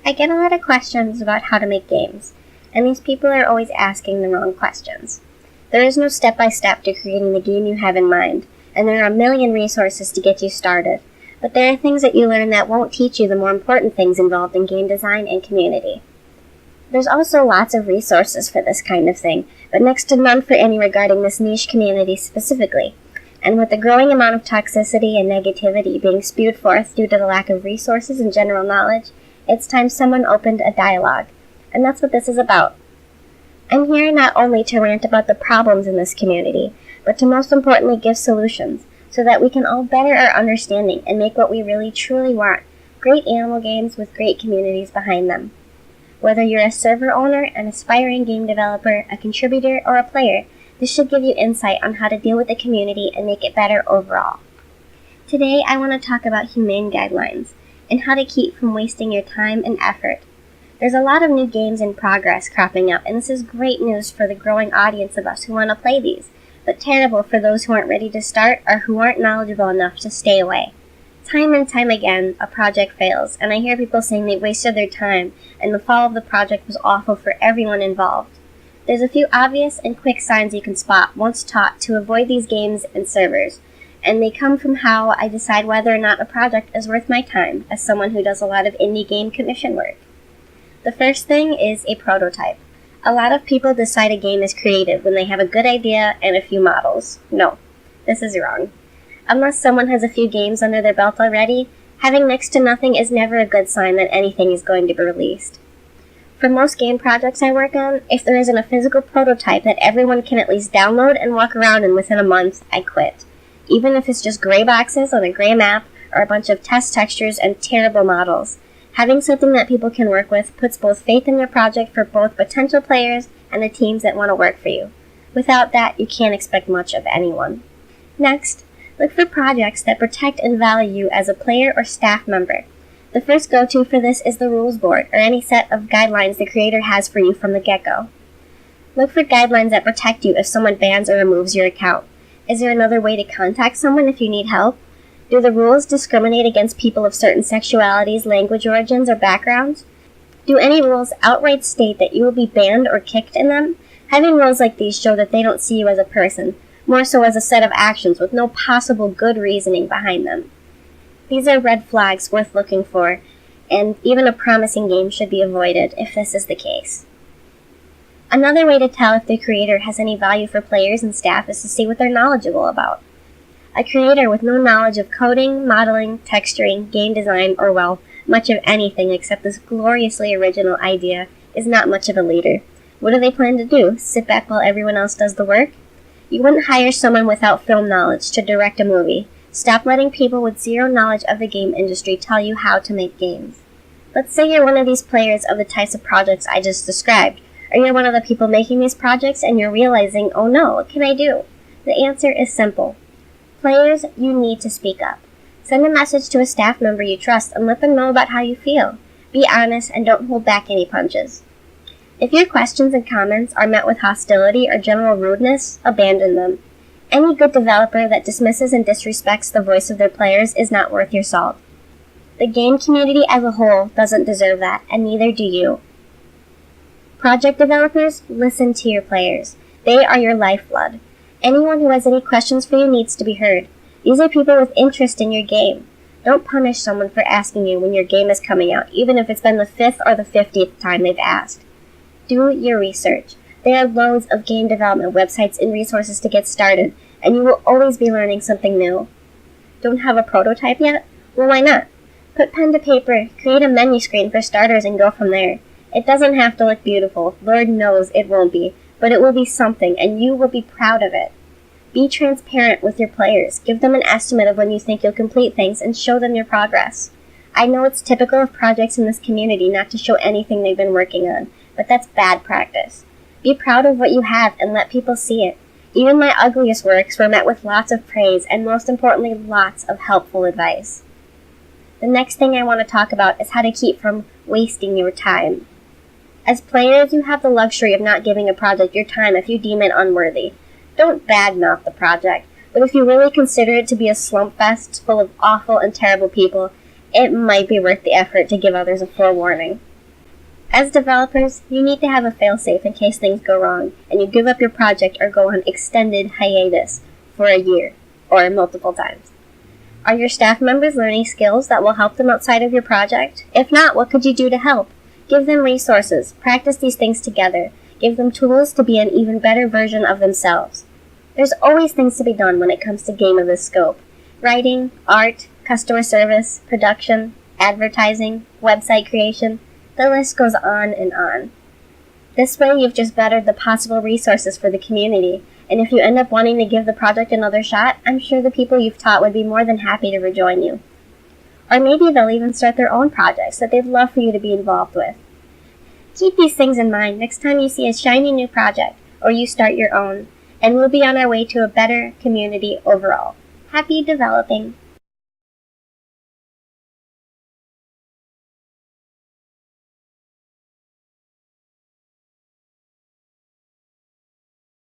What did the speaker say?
I get a lot of questions about how to make games, and these people are always asking the wrong questions. There is no step-by-step to creating the game you have in mind, and there are a million resources to get you started. But there are things that you learn that won't teach you the more important things involved in game design and community. There's also lots of resources for this kind of thing, but next to none for any regarding this niche community specifically. And with the growing amount of toxicity and negativity being spewed forth due to the lack of resources and general knowledge, it's time someone opened a dialogue. And that's what this is about. I'm here not only to rant about the problems in this community, but to most importantly give solutions, so that we can all better our understanding and make what we really truly want, great animal games with great communities behind them. Whether you're a server owner, an aspiring game developer, a contributor, or a player, this should give you insight on how to deal with the community and make it better overall. Today, I want to talk about Humane guidelines, and how to keep from wasting your time and effort. There's a lot of new games in progress cropping up, and this is great news for the growing audience of us who want to play these, but terrible for those who aren't ready to start or who aren't knowledgeable enough to stay away. Time and time again, a project fails, and I hear people saying they wasted their time, and the fall of the project was awful for everyone involved. There's a few obvious and quick signs you can spot once taught to avoid these games and servers, and they come from how I decide whether or not a project is worth my time as someone who does a lot of indie game commission work. The first thing is a prototype. A lot of people decide a game is creative when they have a good idea and a few models. No, this is wrong. Unless someone has a few games under their belt already, having next to nothing is never a good sign that anything is going to be released. For most game projects I work on, if there isn't a physical prototype that everyone can at least download and walk around in within a month, I quit. Even if it's just gray boxes on a gray map or a bunch of test textures and terrible models. Having something that people can work with puts both faith in your project for both potential players and the teams that want to work for you. Without that, you can't expect much of anyone. Next, look for projects that protect and value you as a player or staff member. The first go-to for this is the rules board, or any set of guidelines the creator has for you from the get-go. Look for guidelines that protect you if someone bans or removes your account. Is there another way to contact someone if you need help? Do the rules discriminate against people of certain sexualities, language origins, or backgrounds? Do any rules outright state that you will be banned or kicked in them? Having rules like these show that they don't see you as a person, more so as a set of actions with no possible good reasoning behind them. These are red flags worth looking for, and even a promising game should be avoided if this is the case. Another way to tell if the creator has any value for players and staff is to see what they're knowledgeable about. A creator with no knowledge of coding, modeling, texturing, game design, or well, much of anything except this gloriously original idea is not much of a leader. What do they plan to do? Sit back while everyone else does the work? You wouldn't hire someone without film knowledge to direct a movie. Stop letting people with zero knowledge of the game industry tell you how to make games. Let's say you're one of these players of the types of projects I just described, or you're one of the people making these projects and you're realizing, oh no, what can I do? The answer is simple. Players, you need to speak up. Send a message to a staff member you trust and let them know about how you feel. Be honest and don't hold back any punches. If your questions and comments are met with hostility or general rudeness, abandon them. Any good developer that dismisses and disrespects the voice of their players is not worth your salt. The game community as a whole doesn't deserve that, and neither do you. Project developers, listen to your players. They are your lifeblood. Anyone who has any questions for you needs to be heard. These are people with interest in your game. Don't punish someone for asking you when your game is coming out, even if it's been the 5th or the 50th time they've asked. Do your research. There are loads of game development websites and resources to get started, and you will always be learning something new. Don't have a prototype yet? Well, why not? Put pen to paper, create a menu screen for starters, and go from there. It doesn't have to look beautiful. Lord knows it won't be. But it will be something, and you will be proud of it. Be transparent with your players. Give them an estimate of when you think you'll complete things, and show them your progress. I know it's typical of projects in this community not to show anything they've been working on, but that's bad practice. Be proud of what you have and let people see it. Even my ugliest works were met with lots of praise, and most importantly, lots of helpful advice. The next thing I want to talk about is how to keep from wasting your time. As players, you have the luxury of not giving a project your time if you deem it unworthy. Don't badmouth the project, but if you really consider it to be a slump fest full of awful and terrible people, it might be worth the effort to give others a forewarning. As developers, you need to have a failsafe in case things go wrong and you give up your project or go on extended hiatus for a year or multiple times. Are your staff members learning skills that will help them outside of your project? If not, what could you do to help? Give them resources, practice these things together, give them tools to be an even better version of themselves. There's always things to be done when it comes to game of this scope. Writing, art, customer service, production, advertising, website creation. The list goes on and on. This way, you've just bettered the possible resources for the community, and if you end up wanting to give the project another shot, I'm sure the people you've taught would be more than happy to rejoin you. Or maybe they'll even start their own projects that they'd love for you to be involved with. Keep these things in mind next time you see a shiny new project, or you start your own, and we'll be on our way to a better community overall. Happy developing!